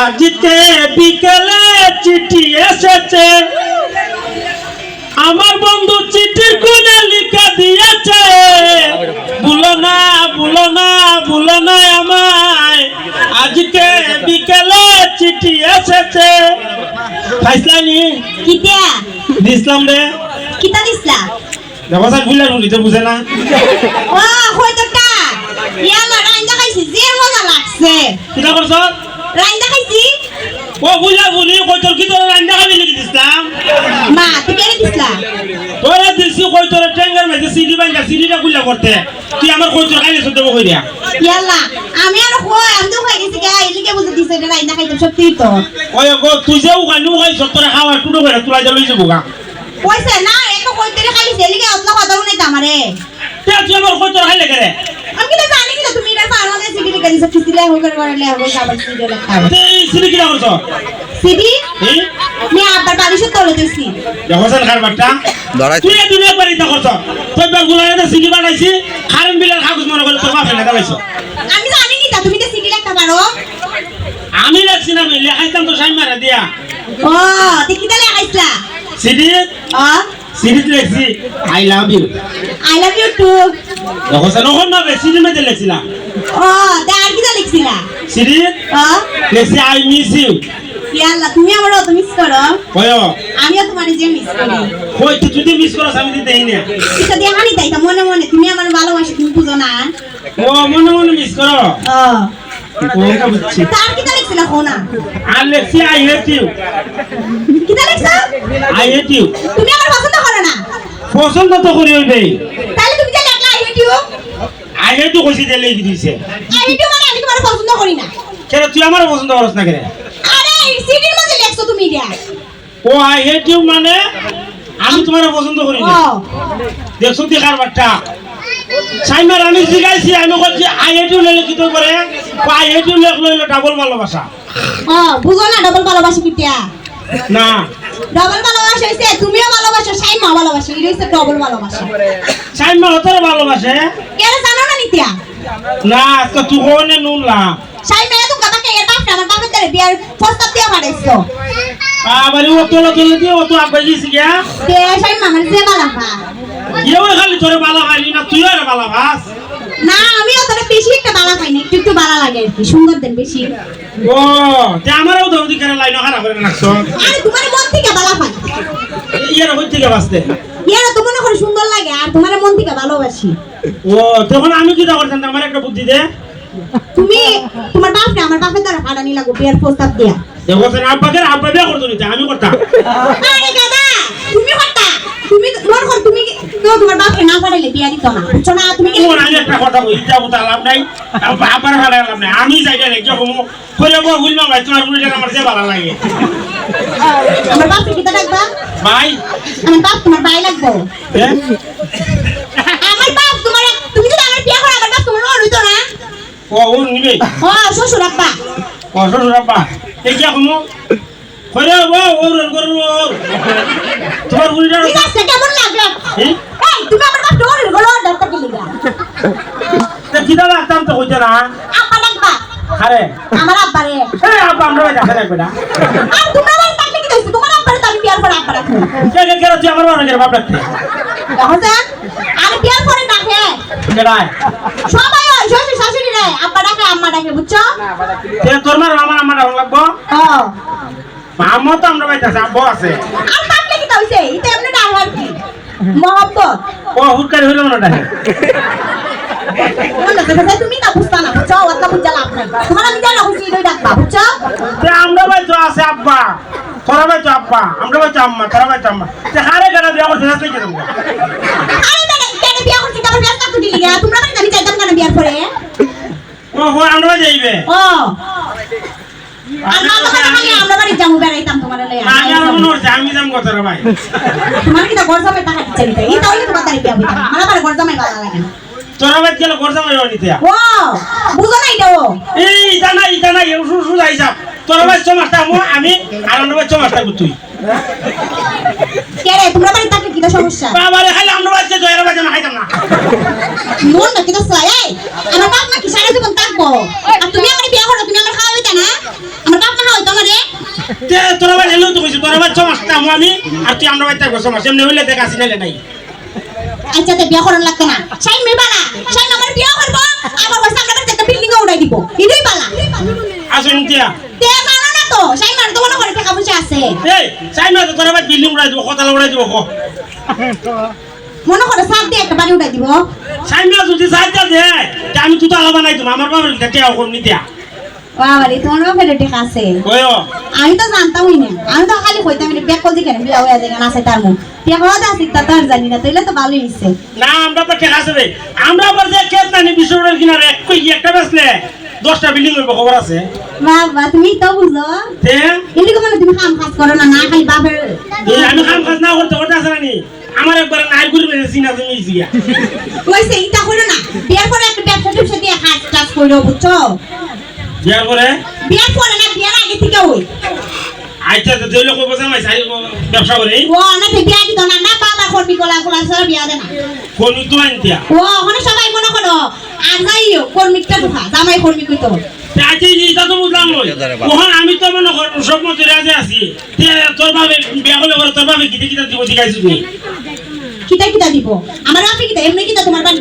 আজকে বিকেলে চিঠি এসেছে, আমার বন্ধু চিঠির কোণে লিখে দিয়েছে, ভুলো না ভুলো না ভুলো না আমায়, আজকে বিকেলে চিঠি এসেছে। খাইছলানি কিতা দিসলাম রে, কিতা দিছলা? দেবাসা ভুলে নুলিতে বুঝে না। ও হয়তোটা ইয়ালা রাইন্দা খাইছি, যে মজা লাগছে। কিতা করছ? রাইন্দা খাইছি। ও বুঝা বলি কইতর কি তোর রান্না খাবি লিখে দিসলাম। মা তুই কেন দিছলা? তোরা দিছি কইতর ট্যাঙ্গার মধ্যে সিডি বাঙ্গা সিডিটা খুলে করতে, তুই আমার কইতর খাইলে সব দেবো কইরা। ইয়ালা আমি আর আমি তো হয়ে গেছি কে এলিকে বুঝে দিছে রে রাইন্দা খাইতে সত্যি তো। ওই গো তুই যে উগানু খাই সত্তরে খাওয়া টুটো করে তুলাই দে লইছে বুগা। কইছে না এত কইতে রে খাইছে এলিকে অতলা কথা নাই তো আমারে। তে তুই আমার কইতর খাইলে করে। আমি কি জানি কি তুমি এটা পারো না সিডি কে দিছ কিসিলে হই করে করলে হবে সাবান সিডি লেখা। তে এই সিডি কি করছ? সিডি এই আমি আব্বার বাড়িতে তোলে দিছি। দেখছন খার বাট্টা তুই এই দুনিয়া পারি তা করছ। তুই বেগুলারে তো সিডি বানাইছি, কারেন্ট বিলের কাগজ মনে করে তোর বাপে লাগা লাইছ। আমি জানি নি তা তুমি তো সিডি লেখা পারো। আমি লাগছি না, আমি লেখাইতাম তো সাই মারা দিয়া। ও তুই কিটা লেখাইছলা? সিডি সিডি লেখছি I love you. I love you too. দেখছন ওখান না সিডি মধ্যে লেখছিলাম। ও তা আর কিটা লিখছিলা? সিডি লেখছি আই মিস ইউ। ইয়াল্লা তুমি আমারও তো মিস করো। কয় আমিও তোমারে যে মিস করি। কই তুই যদি মিস করছ আমি দিতে দেই না। এটা দিয়ে হানি তাই তা মনে মনে তুমি আমার ভালোবাসি তুমি বুঝো না। ও মনে মনে মিস করো। ও কোনটা বুঝছি। তার কিটা লিখছিলা কোনা? আর লেখছি আই হেট ইউ। কিটা লিখছো? I hate you. তুমি আমার পছন্দ করো না। পছন্দ তো করি হইবে। তাহলে তুমি যে লেখলা I hate you. I hate you কইছি দিলে লিখি দিছে। আই হেট ইউ মানে আমি তোমার পছন্দ করি না। কেন তুই আমার পছন্দ করছ না কেন? আরে সিডির মধ্যে লেখছো তুমি এটা। ও আই হেট ইউ মানে আমি তোমার পছন্দ করি না। ও দেখছো তুই কার বাট্টা। সাইমার আমি জিগাইছি, আমি কইছি আই হেট ইউ লেখি তো করে। আই হেট ইউ লেখলো হলো ডাবল ভালোবাসা। ও বুঝো না ডাবল ভালোবাসা কিটা? না ডাবল ভালোবাসা হইছে তুমিও ভালোবাসো সাইমা ভালোবাসে এটা হইছে ডাবল ভালোবাসা। সাইমা হতর ভালোবাসে। কেন জানো না নিতিয়া? না তো তুই কোনে নুনলা। সাইমা এত কথা কে এর বাপ আমার বাপের দ্বারা বিয়ার প্রস্তাব দিয়া পাঠাইছো। আবার ও তোলা তোলা দিয়ে ও তো আব্বাই গেছি গিয়া। তে সাইমা আমার যে বালাফা। কেউ খালি তোরে বালা খাইলি না, তুই আর বালা ভাস। না আমিও তোরে বেশি একটা বালা খাই না, একটু একটু বালা লাগে আর কি, সুন্দর দেন বেশি। ও তে আমারও দৌদি করে লাইন খারাপ করে রাখছো। আরে তোমার মন থেকে বালা পাই। ইয়ার হই থেকে বাসতে। ইয়ারা তো মনে করে সুন্দর লাগে আর তোমার মন থেকে ভালোবাসি। ও তখন আমি কি করতাম, আমার একটা বুদ্ধি দে। তুমি তোমার বাপরে আমার বাপের দ্বারা পাঠানি লাগো বিয়ার প্রস্তাব দিয়া। দেখো সেন আব্বাকে আব্বা বিয়ে করতো নিতে, আমি করতাম। আরে দাদা তুমি করতা, তুমি মন কর তুমি তো তোমার বাপকে না পাঠাইলে বিয়া দিত না, বুঝছো না? তুমি ও আমি একটা কথা বলি, যাবো তা লাভ নাই, আব্বার ভালো লাভ নাই, আমি যাইতে রেখে যখন করে বুঝলাম ভাই তোমার বুঝলে আমার যে ভালো লাগে। আমার বাপকে কিতা ডাকবা? ভাই আমার বাপ তোমার ভাই লাগবো। হ্যাঁ আমার বাপ তোমার, তুমি যদি আমার বিয়া করো আমার বাপ তোমার ওর হইতো না। ও ও নিবে। ও শ্বশুর আব্বা। ও শ্বশুর আব্বা এই কি এখন করে ও ওর করব তোমার বুড়িটা ঠিক আছে কেমন লাগে? এই তুমি আমার বাপ ওর গলো ডাক্তার কে লিগা। তে কিটা লাগতাম তো কইতে না। আব্বা ডাকবা। আরে আমার আব্বা রে। এই আব্বা আমরা দেখা না বেটা। আর তোমরা আমার ডাকলে কি কইছো? তোমার আব্বা তো আমি বিয়ার পরে আব্বা রাখবো। কে কে তুই আমার অনেকের বাপ রাখতে। হযা আর বিয়ার পরে ডাকে। কেডায় সবাই ওই শ্বশুর শাশুড়ি রে আব্বা ডাকে আম্মা ডাকে, বুঝছো? তে তোর মার আমার ডাউন লাগবো। ও আমও তো আমরা বাইতাছে, আব্বা আছে। আর ডাকলে কি কইছে? এটা এমনি ডাক আর কি মোহাম্মত। ও হুটকারি হইলো না ডাকে। মনে করে তুমি না বুঝতা না, বুঝছো? ওটা বুঝা লাভ নাই। তোমার আমি জানা হইছি এটাই ডাকবা, বুঝছো? তে আমরা বাইতো আছে আব্বা, তোরা বাইতো আব্বা, আমরা বাইতো আম্মা, তোরা বাইতো আম্মা। তে হারে গেলে বিয়া করতে না তুই কেমন? আরে না কেন বিয়া করছিস? আমার বিয়া করতে দিলি না? তোমরা মানে আমি চাইতাম কেন বিয়ার পরে? ও হো আমরা যাইবে। ও আমরা বাড়ি যাবো বেড়াইতাম তোমার লইয়া। আমি আর মনে হচ্ছে আমি যাম কত রে ভাই। তোমার কি ঘর জামাই টাকা দিচ্ছে নিতে? এই তাহলে তোমার তারিখ বিয়া হইতাম। আমার আবার ঘর জামাই ভালো লাগে না। তোরা বাইত গেলে গরজা মাইও নিতে। ও বুঝো না এটা ও। এই ইটা না এউ সুসু যাইছা। তোরা বাইত চমাসটা আমি আর আমরা বাইত চমাসটা তুই। কে রে তোমরা বাড়ি থাকলে কি সমস্যা? বাবারে খালি আমরা বাইত জয়ের বাইত না খাইতাম না। মন না কি দছলা এই আমার বাপ মা কি সারা জীবন থাকবো? আর তুমি আমার বিয়া করো তুমি আমার খাওয়াইতা না? আমার বাপ মা তোর বাচ্চা মাসতাম আমি আর তুই আমরা বাচ্চা গোছ মাস এমনি হইলে দেখাছি নালে নাই আচ্ছা তে বিয়া করার লাগতো না শাইন মে বালা শাইন আমার বিয়া করব আমার বসে আমরা একটা বিল্ডিং উড়াই দিব ইদুই বালা আসুন তিয়া তে বালা না তো শাইন মার তো মনে করে টাকা পয়সা আছে এই চাই না তো তোর বাচ্চা বিল্ডিং উড়াই দিব কথা উড়াই দিব কো মনে করে সাত দিয়ে একটা বাড়ি উড়াই দিব চাই না যদি সাহায্য দে আমি তুই তালা বানাই দিব আমার বাবার টিয়া করনি দিয়া বাবারে তোমার বাপের টাকা আছে কয়ও আমি তো জানতামই না আমি তো খালি কইতাম এটা ব্যাক কল দিকে বিয়া হয়ে যায় না আছে তার মুখ বিয়া হওয়া আছে তা তো আর জানি না তাইলে তো ভালোই হইছে না আমরা তো ঠিক আছে রে আমরা আবার যে কেত নানি বিশ্বরের কিনারে একটা বেসলে 10টা বিল্ডিং হইব খবর আছে বাবা তুমি তো বুঝো তে এদিকে মানে তুমি কাম কাজ করো না না খালি বাপের আমি কাম কাজ না করতে করতে আছে নানি আমার একবার নাই করে মেরেছি না তুমি জিয়া কইছে ইটা করো না বিয়ার পরে একটা ব্যবসা দিয়ে কাজ টাজ করো বুঝছো বিয়ার পরে বিয়ার পরে না বিয়ার আগে থেকে ওই আইতা তো দেইলে কইব জামাই সারি ব্যবসা করে ও না তে বিয়া দিত না না বাবা কর্মী গলা গলা সব বিয়া দেনা কোন তো আনতিয়া ও ওখানে সবাই মনে করো আর যাইও কর্মীটা ঢুকা জামাই কর্মী কইতো আজকে এটা তো বুঝলাম নই ওখানে আমি তো মনে কর সব মতো রাজে আছি তে তোর ভাবে বিয়া হলে তোর ভাবে কিতে কিতে দিব দিগাইছিস নি কিতা কিতা দিব আমার আপনি কিতা এমনি কিতা তোমার বাড়ি